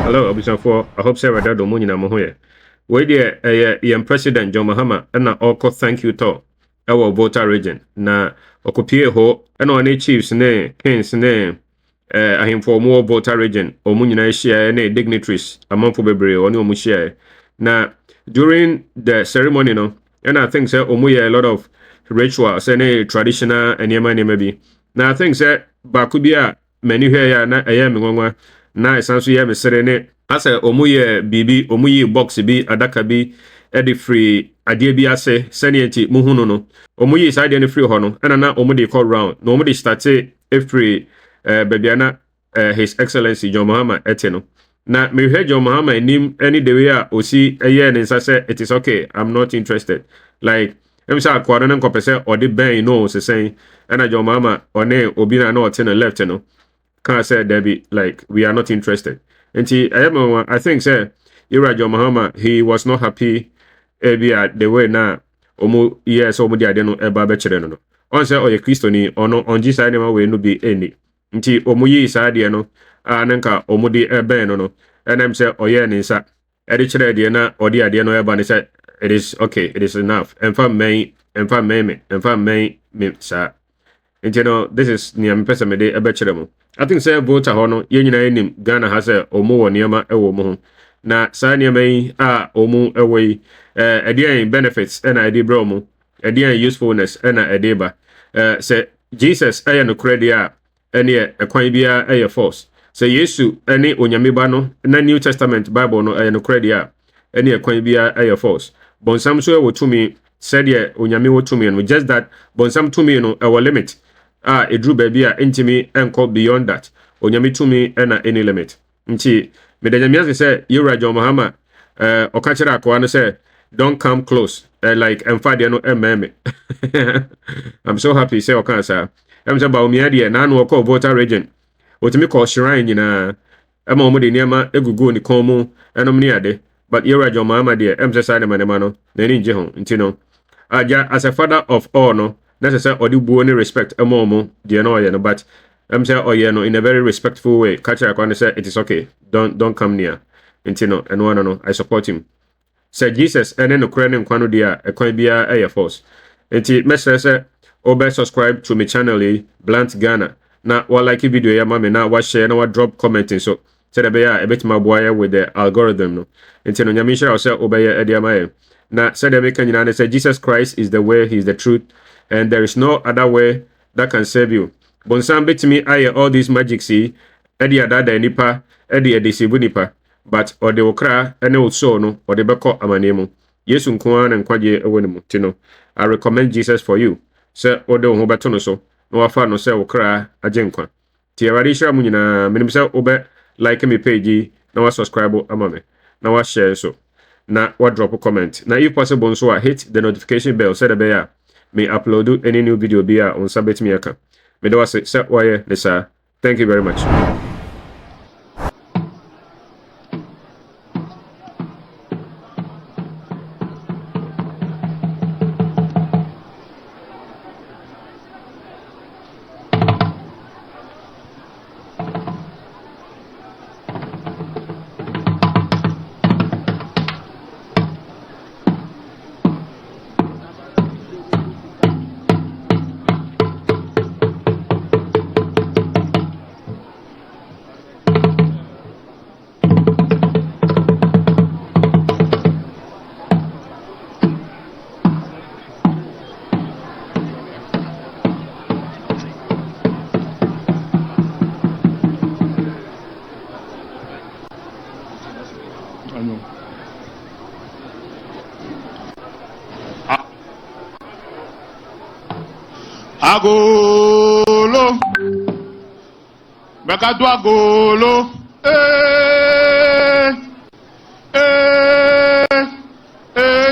Hello, Obisafo. I hope Sarah Dado Munina Mohoye. We dear President John Mahama and Oko thank you to our Volta Region. Na Okopie ho and on chiefs ne kings ne ahim for more Volta Region or Munina share ne dignitaries among for Bebre or no mushare. Na during the ceremony no, and I think Omuye a lot of rituals and traditional and yamani maybe. Now I think Bakubia many here na ayam na esanso ye mesere ne asa omuye bibi omuyi box bi adaka bi edi free ade bi ase sene enti muhunu no omuyi side ne free ho no na omude call round no omude start free babiana his excellency John Mahama ete no na me hwe John Mahama enim any the way a osi eye ne nsa say it is okay, I'm not interested, like em say akwara na nkopese ode ben no se sen na John Mahama one obi na ote na left no can say Debbie, like we are not interested. And I think say John Mahama, he was not happy the way now omu yes omu dia no eba bechere no. On say oye Christo ni ono onji side ma we no be any. Nti omu yi side no nanka omu di ebe no. And I'm say oye ni nsa. Edi chere de na odi ade no eba ni say it is okay, it is enough. Emfa me sa. Nti no this is ni am pesa me de ebe chere mo. I think say Volta hono yenyina enim Ghana has omu wo niema ewo mo ho na sa niema yi a omu ewe edian benefits na edi bro mo edian usefulness na edi ba say Jesus aya no credit a ene ekwan bia aya force say Yesu ene onyame ba no na New Testament Bible no aya no credit a ene ekwan bia aya force bonsam so ewo tumi said ye onyame wo tumi no just that bonsam tumi no ewo limit edru baby a intimi enko beyond that onyame tumi na any limit nti medanyamia say John Mahama oka kire akwa no say don't come close like emfade no emmeme I'm so happy say oka say em say Bawumia de na no okọ Volta Region otimi call shrine nyina ema omo de niema egugu ni kon mu enom ni ade but John Mahama de em say side manema no na ni nje ho nti no aja as a father of all no necessary or the any respect amomo the no but I'm say no in a very respectful way catch I say it is okay, don't come near intino and no I support him say Jesus and then no crane kwano dia e kwan bia air force enti message say obe subscribe to my channel BluntGhana na wa like video ya mama na wa share na wa drop commenting so say the be a bit my boy with the algorithm no intino nyame share say obe ya ediama na say the make nyina say Jesus Christ is the way, he is the truth, and there is no other way that can save you. Bonsam betimi aye all these magic see, edi adada nipa, edi edisibu nipa, but or de okra ene also no or de beko amanemu. Yesu nkoa na nkwaje ewonimu tino. I recommend Jesus for you. Se ode ho beto no so, no afa no se okra agenkwa. Ti awari shira mu nyina menim se obe like me page na wa subscribe amame. Na wa share so. Na wa drop a comment. Na if possible so hit the notification bell so that be may upload any new video bia on sabet miaka. Me do say why nessa. Thank you very much. Agolo. Meka do agolo.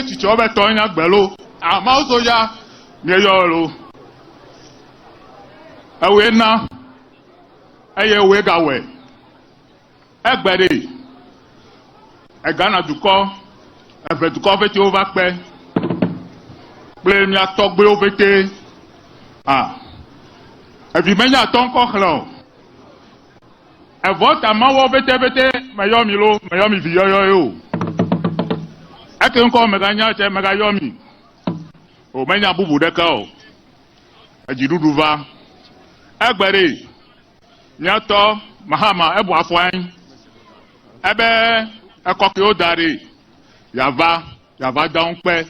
Chicho be to nya gbelo. Ama so ya nye yo lo. Ewe na. Eye we gawe. Egbere. Ghana duko. Efe duko fe ti over pe. Ple mi atogbe ovete. Evi menya ton ko khlo. E Volta ma wo bete mayomi lo, mayomi vi yo. Ake nko mega nya che mega yomi. O menya bubu de ka o. Ajidudu va. Egbere. Nyato Mahama ebu afwan. Ebe ekoke o dare. Yava down pe.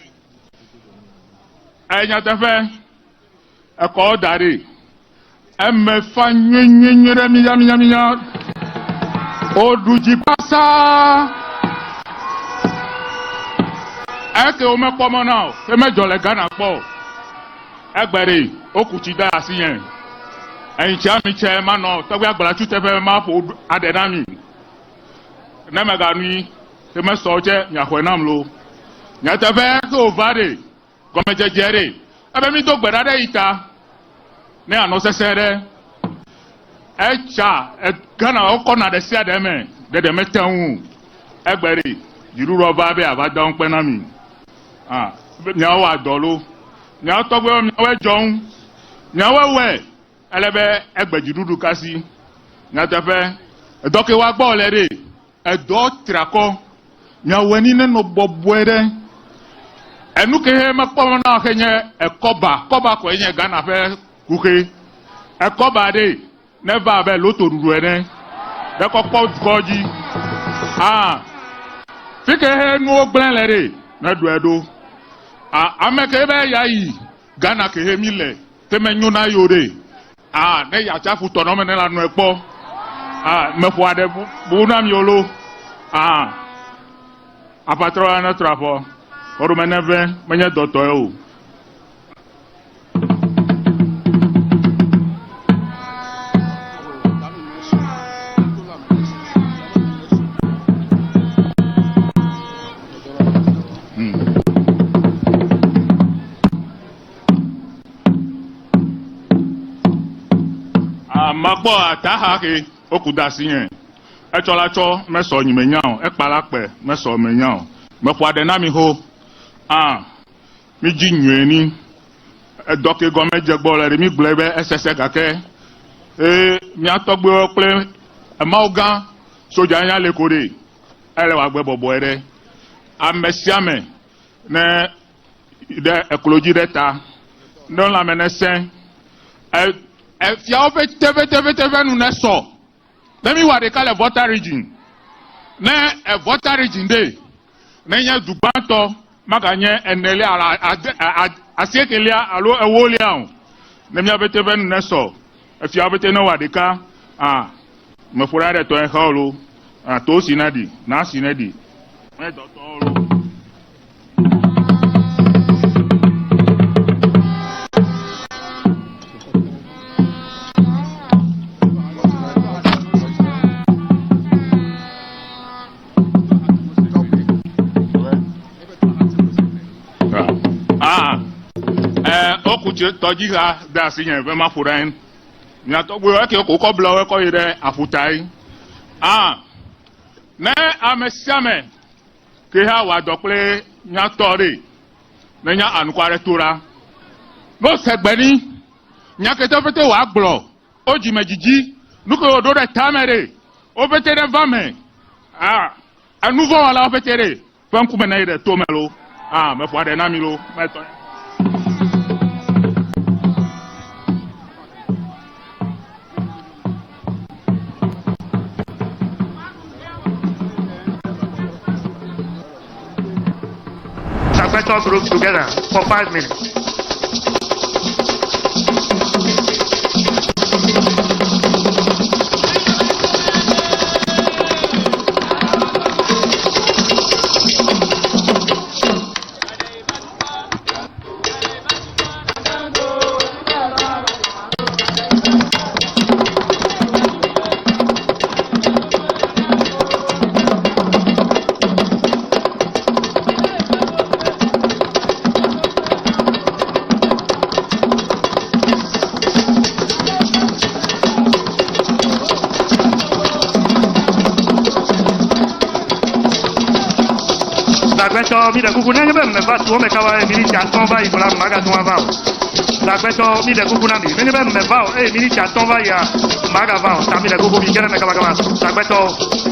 Enya tefe. Eko dare. Emme fa nyenyere miya. Oduji pasa. Eke o me pomo na o. E me jole Ghana po. Egbere okuti da asiyen. Eyin cha mi che ma no to gbe agbara tu tefe ma fo adenami. Na me ga ni e me so je nya hwe nam lo. Nya tefe ko vare. Ko me jejere. Ebe mi to gbera de ita. Ne ano sesere. Echa Ghana oko na de sia de me. De metan Egbere. Jiru roba be abada npe na mi. Nya wa dolo. Nya to gbe mi we jon. Nya we elebe egbejidudu kasi. Nya tefe edoke wa gbo lere. Edo trako. Nya we ni ne no bobuere. Enu ke he me pomo na kenye koba ko enye Ghana fe kuke. Koba de never be loto dudu ene. De ko pot koji. Fike he nu gblen lere na du edo. Ameke be yayi Ghana ke he mile te menyu na yore. Ne ya chafu to no me na nu epo. Me fo ade bu na mi olo. Apatro na trafo. Oru meneve menye doto e o. Magbo ataha ke okudasi yen. E chola cho meso nyimenya o, e palape meso menya o. Me fo ade na mi ho. Mi ji nweni. E doke gome jegbo le mi glebe esese gake. Mi atogbe o ple e maogan soja nya le kore. Ele wa gbe bobo ere. Amesiame ne de ekoloji deta. Non la menesen. If you have TV nu ne so. Let me what they call a Volta Region. Ne a Volta Region day. Ne nya dubanto maganye enele ala asiekelia alo ewolia. Ne mi have TV nu ne so. If you have no what they call me fura de to en holo. To sinadi, na sinadi. Me doctor. Toji ha da sinye ve ma furan nya to gbo e ke ko blo we ko ire afutai ne amesiame ke ha wa dople nya tori ne nya anukware tora no segbeni nya ke to fete wa gbo o ji mejiji nuko odo de tamere o fete de vame anuvo wala o fete re fanku me na ire to melo me fo ade na mi lo me to. Let us look together for 5 minutes. Sakweto mi de kuku na ngebe me va to me ka wa mi ni cha ton va ibola maga ton va. Sakweto mi de kuku na mi ngebe me va mi ni cha ton va ya maga va. Ta mi de kuku mi kere me ka ba. Sakweto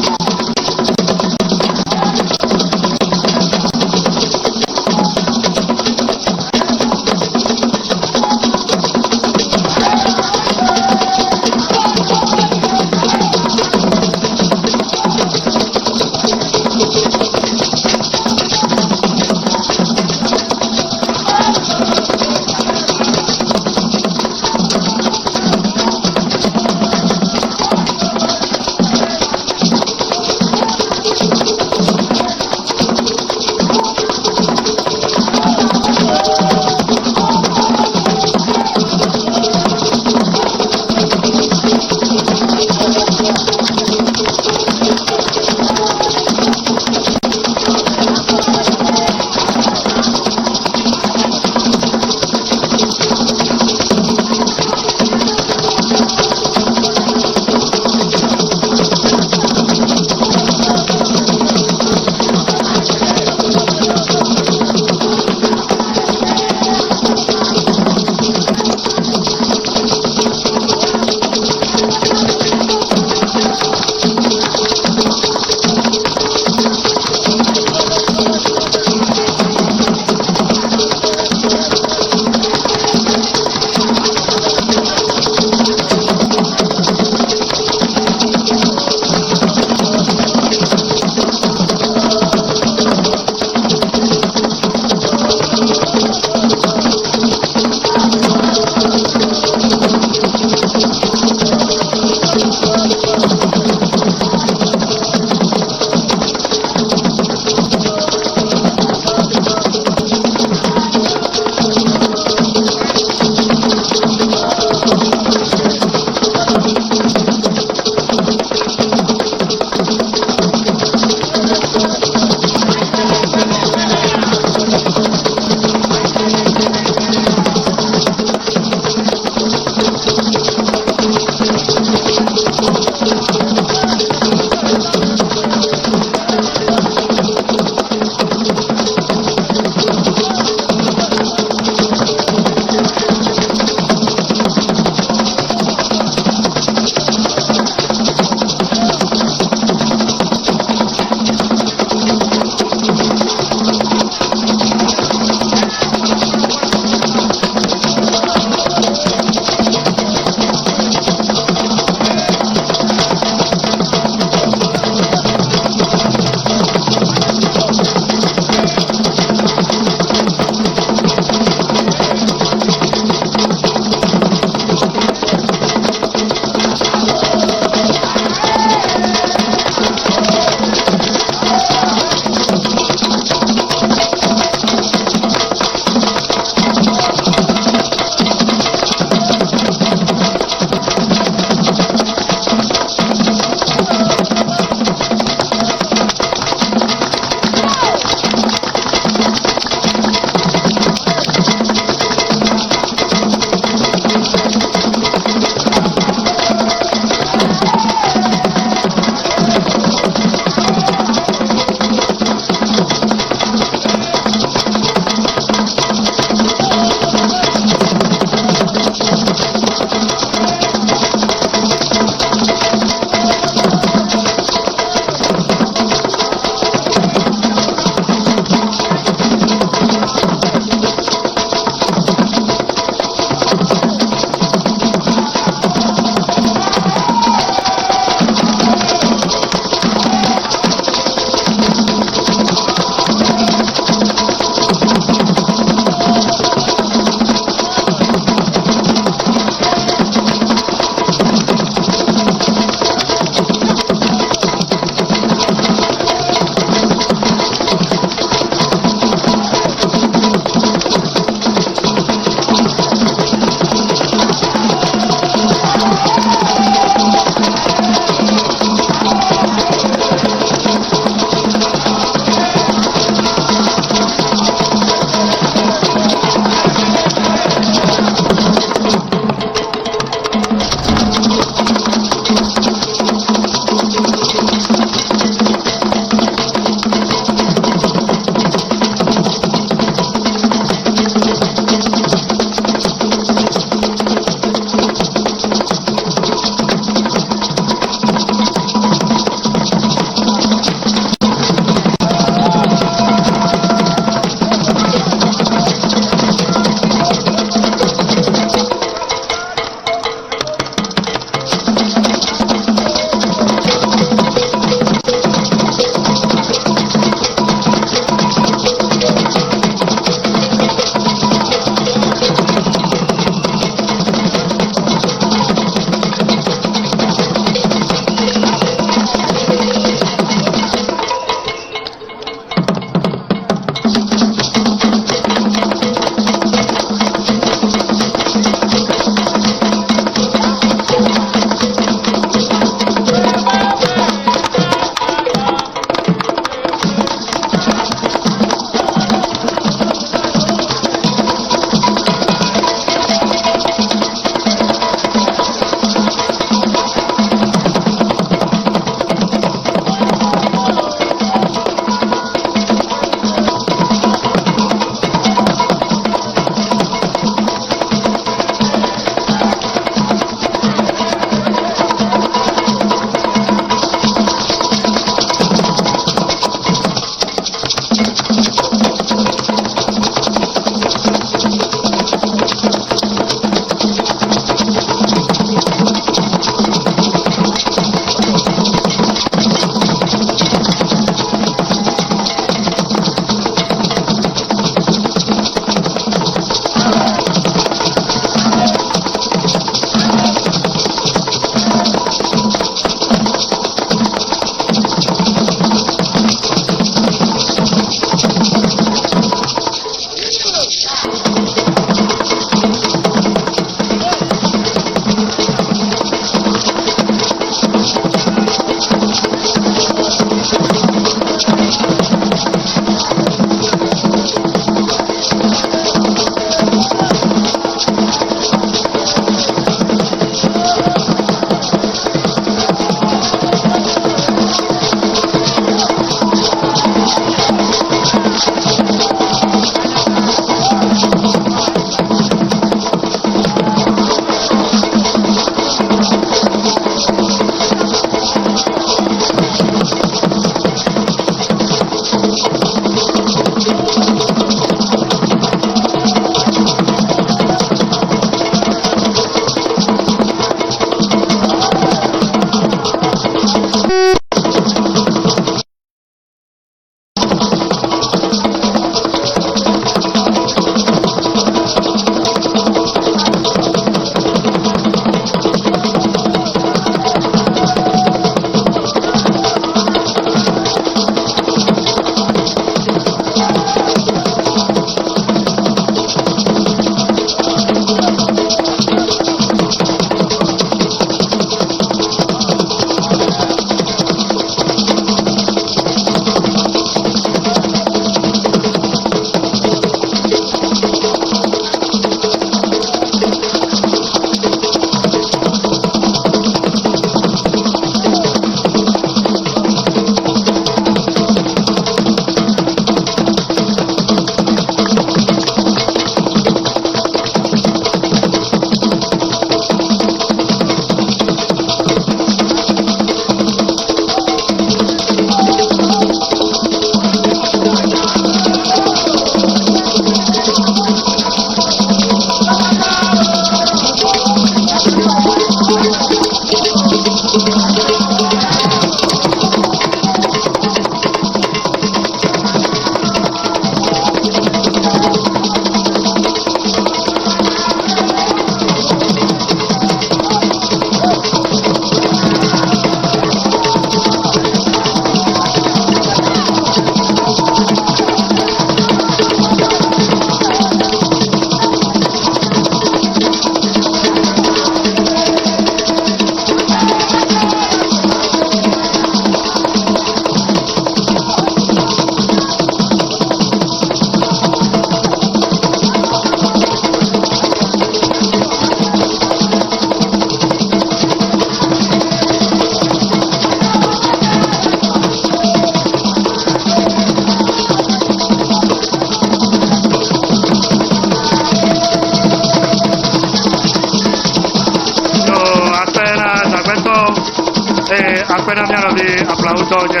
apenas me anobi aplauso je.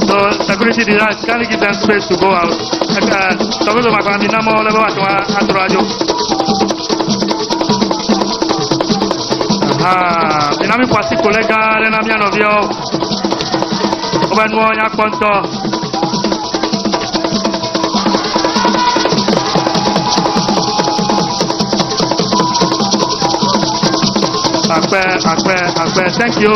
So security did can give them space to go out. So we ma kwa minamo le ba twa aturajo. Ah, minami kwasi kolega le na mi anovio. Oba no nya konto. Akpe. Thank you.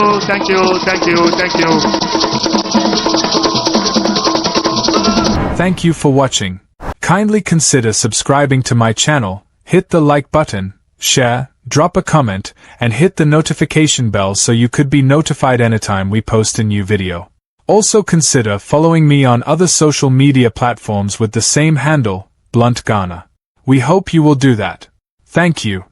Thank you for watching. Kindly consider subscribing to my channel, hit the like button, share, drop a comment, and hit the notification bell so you could be notified anytime we post a new video. Also consider following me on other social media platforms with the same handle, BluntGhana. We hope you will do that. Thank you.